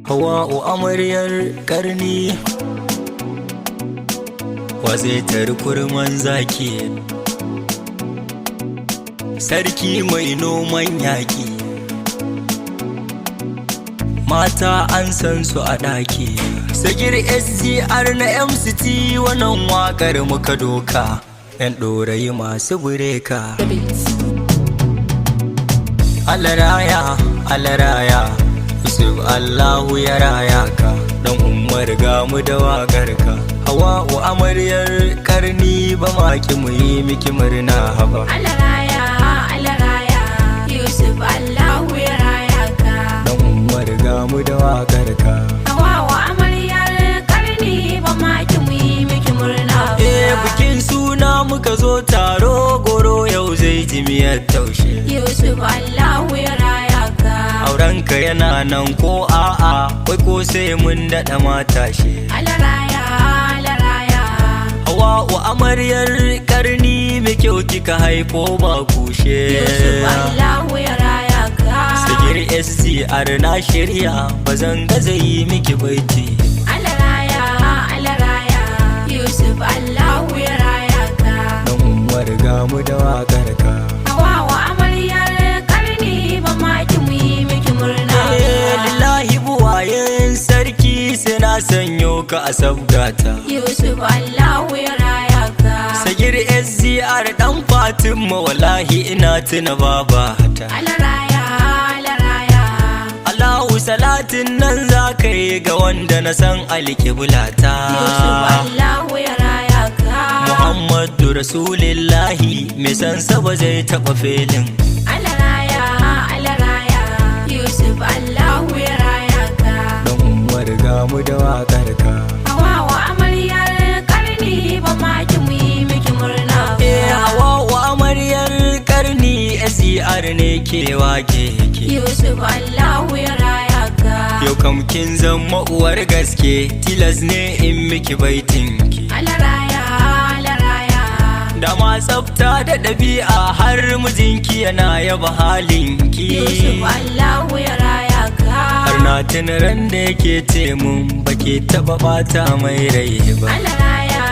Hawa'u amaryar karni, wa zai tari kurman zaki, sarki mai noman yaƙi, mata an san su a ɗaki. Sagir sgr na MCT wannan waƙar muka doka, 'yan ɗorayi masu bureka. Alaraya, alaraya, Yusuf Allahu ya raya ka, dan Umar ga mu da waƙar ka. Hawa'u amaryar karni, ba ma ki mu yi miki murna haba. Alaraya, alaraya, Yusuf Allahu ya raya ka, dan Umar ga mu da waƙar ka. Hawa'u amaryar karni, ba ma ki mu yi miki murna ba. Bikin suna muka zo taro, goro yau zai ji miyar taushe. Yusuf Allahu ya raya ka, Aurenka yana nan ko a'a, wai ko sai mun daɗa mata shi. alaraya, alaraya, Hawa'u amaryar karni, mai kyau kika haifo ba kushe. Yusuf Allahu ya raya ka, Sagir sgr na shirya, ba zan gaza yi miki baiti. alaraya, alaraya, Yusuf Allahu ya raya ka, Dan Umar ga mu da waƙar ka. Hawa'u amaryar karni, ba ma ki mu yi miki murna ba. Lillahi buwayen sarki, sai na sanyo ka a sabgata. Yusuf Allahu ya raya ka, Sagir sgr dan Fatima, wallahi ina tuna babata. alaraya, alaraya, Allahu salatin nan za ka yi ga wanda na san alƙiblata. Yusuf Allahu ya raya ka, Muhammadu Rasulillahi, mai san sa ba zai taɓa felin. alaraya, alaraya, Yusuf Allahu ya raya ka, Dan Umar ga mu da waƙar ka. Hawa'u amaryar karni, ba ma ki mu yi miki murna ba. Hawa'u amaryar karni, sgr ne ke wake ke. Yusuf Allahu ya raya ka, Yau kam kin zama uwar gaske, tilas ne in miki baitinki. alaraya, alaraya, Da ma tsafta da ɗabi'a, har mijinki yana yaba halinki. Yusuf Allahu ya raya ka, Har na tuna ran da yake ce mun baki taɓa bata mai rai ba. alaraya,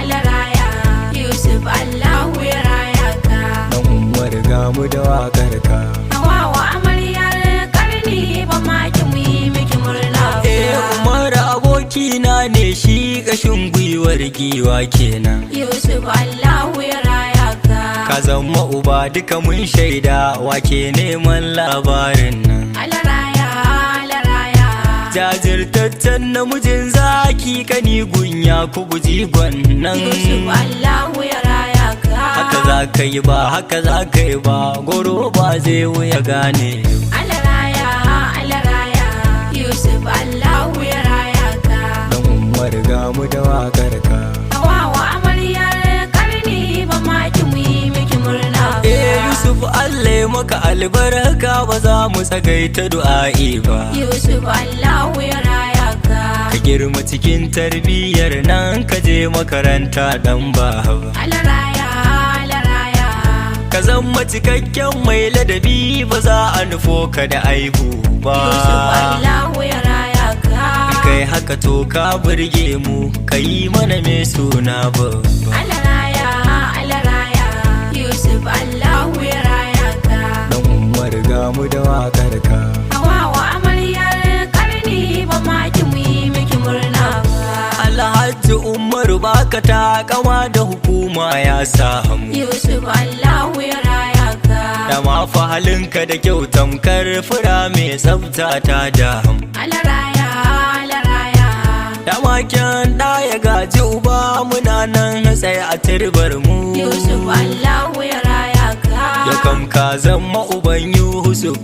alaraya, Yusuf Allahu ya raya ka, Dan Umar ga mu da waƙar ka. Hawa'u amaryar karni, ba ma ki mu yi miki murna ba. Umar abokina ne, shi ƙashin gwiwar giwa kenan. Yusuf Allahu ya raya ka, Ka zama uba duka mun shaida, wake neman labarin nan. alaraya, alaraya, Jajirtaccen namijin zaki, kani gunya ku guji gwannan. Yusuf Allahu ya raya ka, Haka za ka yi ba, haka za ka yi ba, goro ba zai wuya gane. alaraya, alaraya, Yusuf Allahu ya raya ka, Dan Umar ga mu da waƙar ka. Hawa'u amaryar karni, ba ma ki mu yi miki murna ba. Yusuf Allah ya maka albarka, ba za mu tsagaita du'a'i ba. Yusuf Allahu ya raya ka, Ka girma cikin tarbiyyar nan, ka je makaranta dan baba. alaraya, alaraya, Ka zama cikakken mai ladabi, ba za a nufo ka da aibu ba. Yusuf Allahu ya raya ka, Kai haka to ka burge mu, ka yi mana mai suna babba. alaraya, alaraya, Yusuf Allahu ya raya ka, Dan Umar ga mu da waƙar ka. Hawa'u amaryar karni, ba ma ki mu yi miki murna ba. Alhaji Umaru baka ta kama da hukuma ya samu. Yusuf Allahu ya raya ka, Da ma fa halinka da kyau, tamkar fura mai tsafta ta damu. alaraya, alaraya, Da makin da ya gaji uba, muna nan tsaye a turbar mu. Yusuf Allahu ya raya ka, Ya kam ka zama uban Yusuf,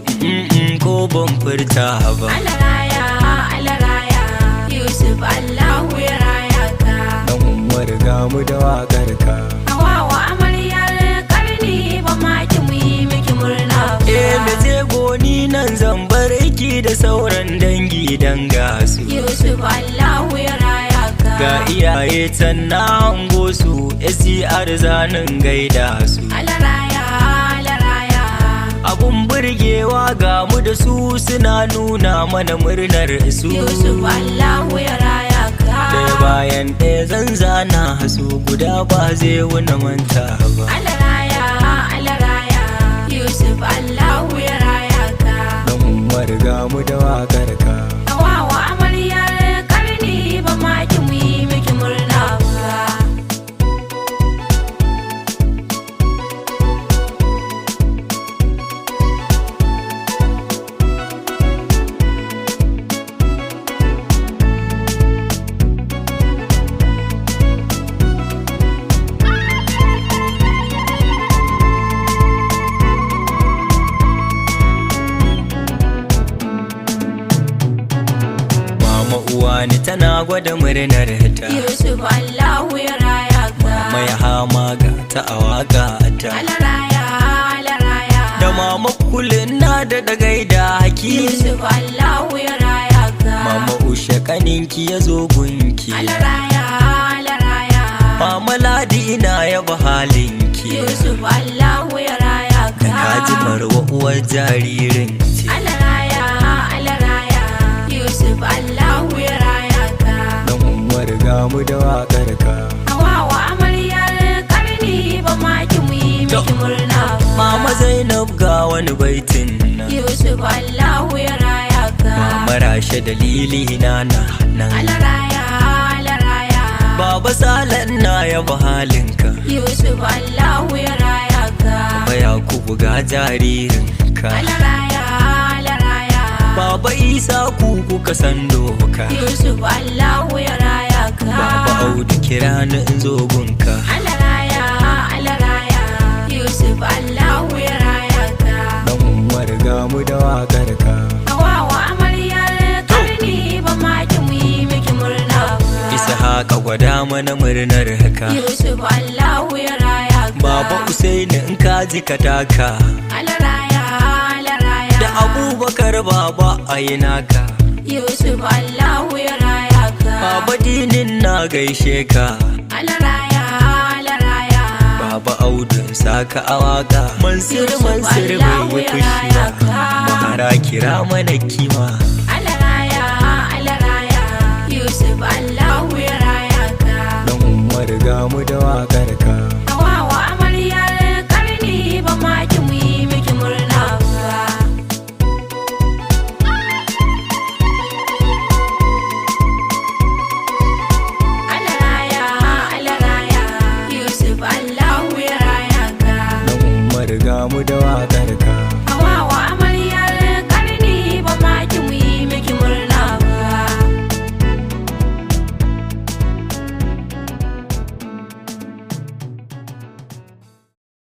ko ban furta ba. alaraya, alaraya, Yusuf Allahu ya raya ka, Dan Umar ga mu da waƙar ka. Hawa'u amaryar karni, ba ma ki mu yi miki murna ba. Da jego ni nan zan bar ki da sauran dangi dan gasu. Yusuf Allahu ya raya ka, Ga iyaye can na hango su, sgr zanin gaida su. alaraya, alaraya, abun burgewa ga mu da su suna nuna mana murnar su. Yusuf Allahu ya raya ka. Ɗaya bayan ɗaya zan zana su guda ba zai wuna manta ba. Alaraya, alaraya, Yusuf Allahu ya raya ka. Dan Umar ga mu da waƙar ka. Wawa amaryar karni ba ma ki mu yi miki murna ba. Uwani tana gwada murnar ta. Yusuf Allahu ya raya ka. Mai hama ga ta a waƙa ta. Alaraya, alaraya, Da mama kulin na da gaida haki. Yusuf Allahu ya raya ka. Mama ushe kaninki ya zo gunki. Alaraya, alaraya, Mama ladi ina yaba halinki. Yusuf Allahu ya raya ka. Kaji marwa uwar jaririn ce. Alaraya, alaraya, Yusuf Allahu ya raya ka. Dan Umar ga mu da waƙar ka. Hawawa amaryar karni ba ma ki mu yi miki murna ba. Mama Zainab ga wani baitin na. Yusuf Allahu ya raya ka. Mama Rashe dalili na nan. Alaraya, alaraya, Baba Salan na yaba halinka. Yusuf Allahu ya raya ka. Baba Yakubu ga jaririn ka. Alaraya, alaraya, Baba Isa ku kuka san doka. Yusuf Allahu ya raya ka. Baba Audu kira ni in zo gunka. Alaraya, alaraya, Yusuf Allahu ya raya ka. Dan Umar ga mu da waƙar ka. Hawawa amaryar karni ba ma ki mu yi miki murna ba. Isa haka gwada mana murnar haka. Yusuf Allahu ya raya ka. Baba Usaini in ka ji ka taka. Alaraya, alaraya, Da Abubakar baba a yi naka. Yusuf Allahu ya raya ka. Baba Dinin na gaishe ka. Alaraya, alaraya, Baba Audu saka a waƙa. Mansur Yusuf Mansur bai Allahu yi ya fushi raya ba. ka. Mahara kira mana kima.